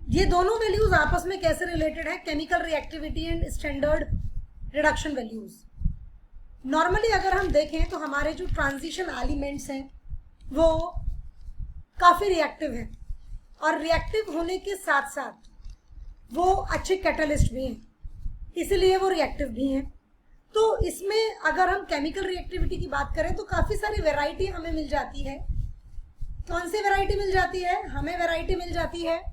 ये दोनों वैल्यूज आपस में कैसे रिलेटेड है? Chemical reactivity and standard reduction values. Normally अगर हम देखें तो हमारे जो ट्रांजिशन एलिमेंट्स हैं वो काफ़ी रिएक्टिव हैं, और रिएक्टिव होने के साथ साथ वो अच्छे कैटलिस्ट भी हैं, इसीलिए वो रिएक्टिव भी हैं। तो इसमें अगर हम केमिकल रिएक्टिविटी की बात करें तो काफ़ी सारी वैरायटी हमें मिल जाती है। कौन सी वैरायटी मिल जाती है? हमें वैरायटी मिल जाती है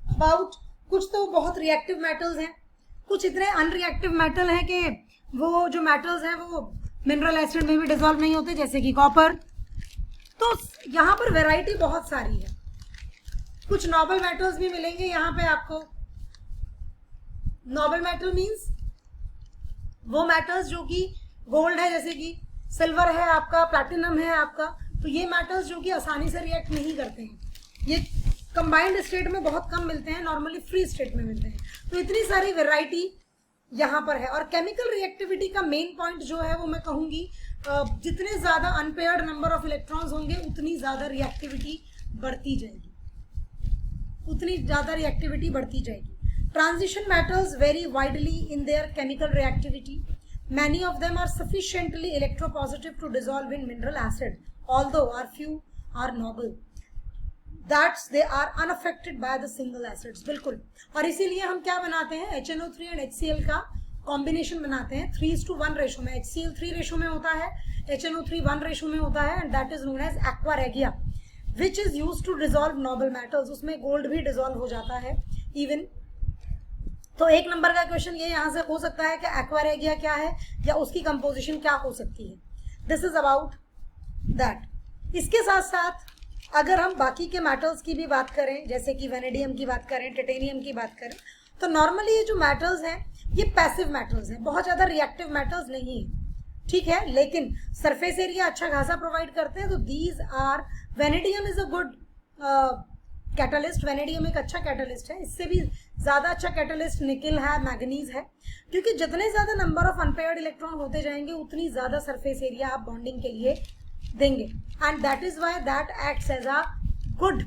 अबाउट, कुछ तो बहुत रिएक्टिव मेटल्स हैं, कुछ इतने अनरिएक्टिव मेटल हैं कि वो जो मेटल्स हैं वो मिनरल एसिड में भी डिजॉल्व नहीं होते, जैसे कि कॉपर। तो यहाँ पर वैरायटी बहुत सारी है। कुछ नोबल मेटल्स भी मिलेंगे यहाँ पे आपको। नोबल मेटल मीन्स वो मेटल्स जो कि गोल्ड है, जैसे कि सिल्वर है आपका, प्लैटिनम है आपका, तो ये मेटल्स जो कि आसानी से रिएक्ट नहीं करते हैं, ये कंबाइंड स्टेट में बहुत कम मिलते हैं, नॉर्मली फ्री स्टेट में मिलते हैं। तो इतनी सारी वैरायटी यहाँ पर है। और केमिकल रिएक्टिविटी का मेन पॉइंट जो है वो मैं कहूँगी, जितने ज़्यादा अनपेयर्ड नंबर ऑफ इलेक्ट्रॉन्स होंगे उतनी ज़्यादा रिएक्टिविटी बढ़ती जाएगी, उतनी ज़्यादा रिएक्टिविटी बढ़ती जाएगी। Transition metals vary widely in their chemical reactivity. Many of them are sufficiently electropositive to dissolve in mineral acid, although a few are noble. That's they are unaffected by the single acids. बिल्कुल। और इसीलिए हम क्या बनाते हैं? HNO3 and HCl का combination बनाते हैं 3:1 रेशो में। HCl 3 रेशो में होता है, HNO3 1 रेशो में होता है, and that is known as aqua regia, which is used to dissolve noble metals. उसमें गोल्ड भी डिजोल्व हो जाता है इवन। तो एक नंबर का क्वेश्चन ये यहाँ से हो सकता है कि एक्वा रेगिया क्या है या उसकी कंपोजिशन क्या हो सकती है। This is about that. इसके साथ साथ अगर हम बाकी के मेटल्स की भी बात करें, जैसे कि वेनेडियम की बात करें, टाइटेनियम की बात करें, तो नॉर्मली ये जो मेटल्स हैं ये पैसिव मेटल्स हैं, बहुत ज़्यादा रिएक्टिव मेटल्स नहीं है, ठीक है, लेकिन सरफेस एरिया अच्छा खासा प्रोवाइड करते हैं। तो these are, vanadium is a good catalyst, vanadium एक अच्छा कैटलिस्ट है। इससे भी ज़्यादा अच्छा कैटलिस्ट निकल है, मैग्नीज है, क्योंकि जितने ज़्यादा नंबर ऑफ अनपेयर्ड इलेक्ट्रॉन होते जाएंगे उतनी ज़्यादा सरफेस एरिया आप बॉन्डिंग के लिए देंगे, and that is why that acts as a good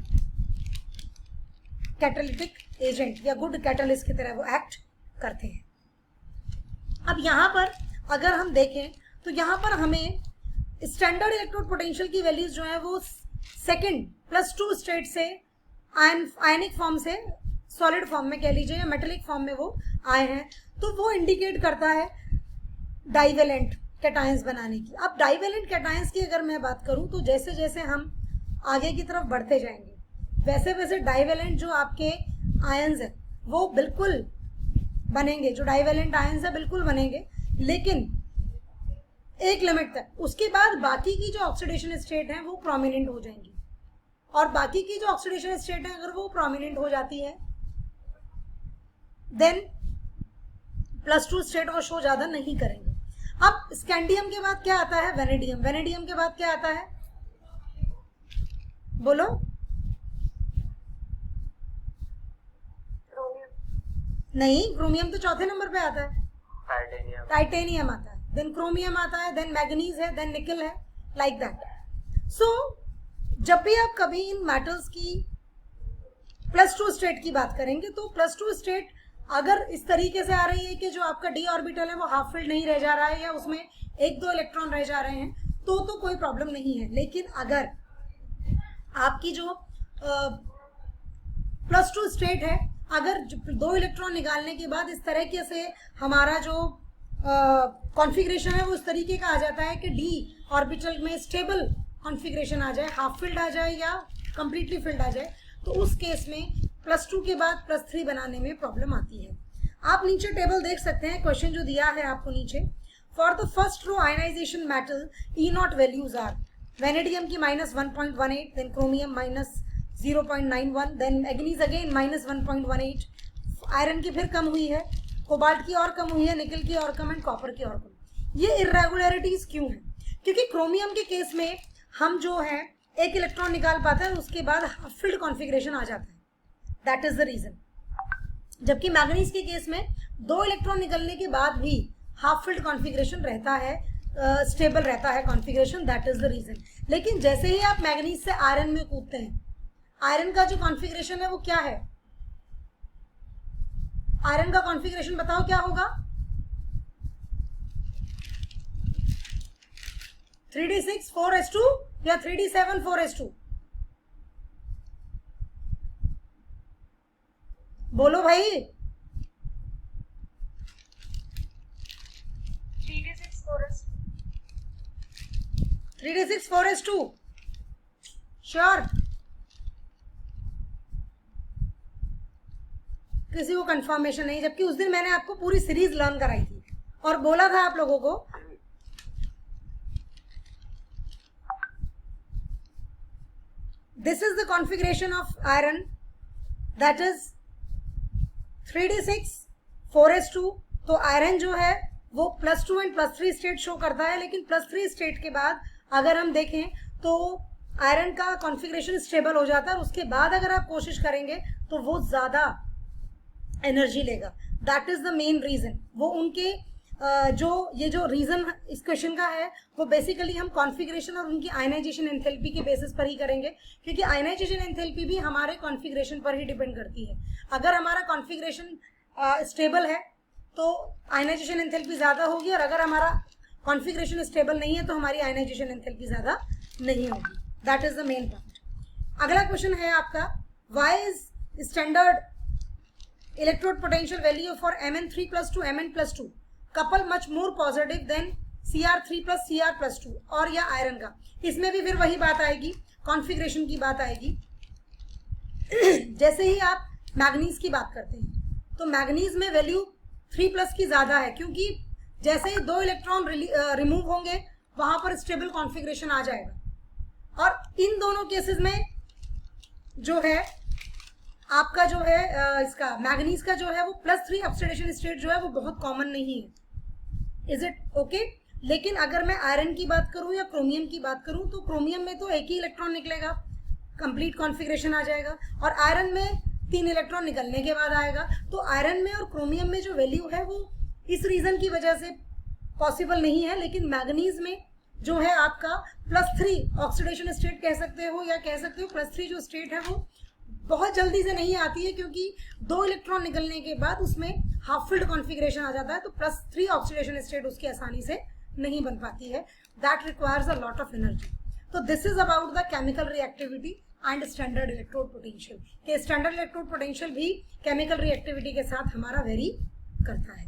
catalytic agent या गुड कैटलिस्ट की तरह वो एक्ट करते हैं। अब यहाँ पर अगर हम देखें तो यहाँ पर हमें स्टैंडर्ड इलेक्ट्रोड पोटेंशियल की वैल्यूज जो है वो सेकेंड +2 स्टेट से आयनिक फॉर्म से सॉलिड फॉर्म में कह लीजिए या मेटेलिक फॉर्म में वो आए हैं, तो वो इंडिकेट करता है डाइवेलेंट कैटायंस बनाने की। अब डाइवेलेंट कैटायंस की अगर मैं बात करूं तो जैसे जैसे हम आगे की तरफ बढ़ते जाएंगे वैसे वैसे डाइवेलेंट जो आपके आयंस है वो बिल्कुल बनेंगे, जो डाइवेलेंट आयंस है बिल्कुल बनेंगे, लेकिन एक लिमिट तक। उसके बाद बाकी की जो ऑक्सीडेशन स्टेट है वो प्रोमिनेंट हो जाएंगी, और बाकी की जो ऑक्सीडेशन स्टेट है अगर वो प्रोमिनेंट हो जाती है देन +2 स्टेट वो शो ज़्यादा नहीं करेंगे। अब स्कैंडियम के बाद क्या आता है? वेनेडियम। वेनेडियम के बाद क्या आता है? बोलो। नहीं, क्रोमियम तो चौथे नंबर पे आता है। टाइटेनियम आता है, देन क्रोमियम आता है, देन मैग्नीज है, देन निकल है, लाइक दैट। सो जब भी आप कभी इन मेटल्स की +2 स्टेट की बात करेंगे तो +2 स्टेट अगर इस तरीके से आ रही है कि जो आपका d ऑर्बिटल है वो हाफ फिल्ड नहीं रह जा रहा है या उसमें 1-2 इलेक्ट्रॉन रह जा रहे हैं तो कोई प्रॉब्लम नहीं है। लेकिन अगर आपकी जो +2 स्टेट है, अगर 2 इलेक्ट्रॉन निकालने के बाद इस तरीके से हमारा जो कॉन्फ़िगरेशन है वो इस तरीके का आ जाता है कि d ऑर्बिटल में स्टेबल कॉन्फ़िगरेशन आ जाए, हाफ फिल्ड आ जाए या कंप्लीटली फिल्ड आ जाए, तो उस केस में +2 के बाद +3 बनाने में प्रॉब्लम आती है। आप नीचे टेबल देख सकते हैं, क्वेश्चन जो दिया है आपको नीचे। For the first row ionisation metal E0 values are vanadium की -1.18, then chromium -0.91, then manganese again -1.18, iron की फिर कम हुई है, कोबाल्ट की और कम हुई है, निकल की और कम, एंड कॉपर की और कम। ये इरेगुलरिटीज क्यों है? क्योंकि क्रोमियम के केस में हम जो है एक इलेक्ट्रॉन निकाल पाते हैं, उसके बाद फिल्ड कॉन्फ़िगरेशन आ जाता है, दैट इज द रीजन। जबकि मैग्नीज के केस में 2 इलेक्ट्रॉन निकलने के बाद भी हाफ फिल्ड कॉन्फ़िगरेशन रहता है, स्टेबल रहता है configuration, that is the reason. लेकिन जैसे ही आप मैग्नीज से आयरन में कूदते हैं, आयरन का जो कॉन्फ़िगरेशन है वो क्या है? आयरन का कॉन्फ़िगरेशन बताओ क्या होगा? 3d6 4s2 या 3d7 4s2? बोलो भाई। 3d6 4s2. 3d6 4s2 sure? किसी को कंफर्मेशन नहीं, जबकि उस दिन मैंने आपको पूरी सीरीज लर्न कराई थी और बोला था आप लोगों को this is the configuration of iron, that is 3d6 4s2। तो आयरन जो है वो +2 एंड +3 स्टेट शो करता है, लेकिन +3 स्टेट के बाद अगर हम देखें तो आयरन का कॉन्फ़िगरेशन स्टेबल हो जाता है और उसके बाद अगर आप कोशिश करेंगे तो वो ज़्यादा एनर्जी लेगा। That is the main reason. वो उनके जो रीजन इस क्वेश्चन का है वो बेसिकली हम कॉन्फ़िगरेशन और उनकी आयनाइजेशन एंथैल्पी के बेसिस पर ही करेंगे, क्योंकि आयनाइजेशन एंथैल्पी भी हमारे कॉन्फ़िगरेशन पर ही डिपेंड करती है। अगर हमारा कॉन्फ़िगरेशन स्टेबल है तो आयनाइजेशन एंथैल्पी ज़्यादा होगी, और अगर हमारा कॉन्फ़िगरेशन स्टेबल नहीं है तो हमारी आयनाइजेशन एंथैल्पी ज़्यादा नहीं होगी। That is the main point. अगला क्वेश्चन है आपका, why is standard electrode potential value for Mn3+2 Mn+2 couple much more positive than Cr3 + Cr+2, और या आयरन का? इसमें भी फिर वही बात आएगी, कॉन्फ़िगरेशन की बात आएगी। जैसे ही आप मैग्नीज की बात करते हैं तो मैग्नीज में वैल्यू 3+ की ज़्यादा है, क्योंकि जैसे ही 2 इलेक्ट्रॉन रिमूव होंगे वहाँ पर स्टेबल कॉन्फ़िगरेशन आ जाएगा। और इन दोनों केसेस में जो है आपका जो है इसका मैग्नीज का जो है वो +3 ऑक्सीडेशन स्टेट जो है वो बहुत कॉमन नहीं है। Is it okay? लेकिन अगर मैं आयरन की बात करूं या क्रोमियम की बात करूं तो क्रोमियम में तो एक ही इलेक्ट्रॉन निकलेगा, कंप्लीट कॉन्फ़िगरेशन आ जाएगा, और आयरन में 3 इलेक्ट्रॉन निकलने के बाद आएगा। तो आयरन में और क्रोमियम में जो वैल्यू है वो इस रीजन की वजह से पॉसिबल नहीं है। लेकिन मैग्नीज में जो है आपका +3 ऑक्सीडेशन स्टेट कह सकते हो, या कह सकते हो +3 जो स्टेट है वो बहुत जल्दी से नहीं आती है, क्योंकि 2 इलेक्ट्रॉन निकलने के बाद उसमें हाफ फिल्ड कॉन्फ़िगरेशन आ जाता है, तो +3 ऑक्सीडेशन स्टेट उसकी आसानी से नहीं बन पाती है। That requires a lot of energy. तो this is about the chemical reactivity and standard electrode potential. के स्टैंडर्ड इलेक्ट्रोड पोटेंशियल भी केमिकल रिएक्टिविटी के साथ हमारा वेरी करता है।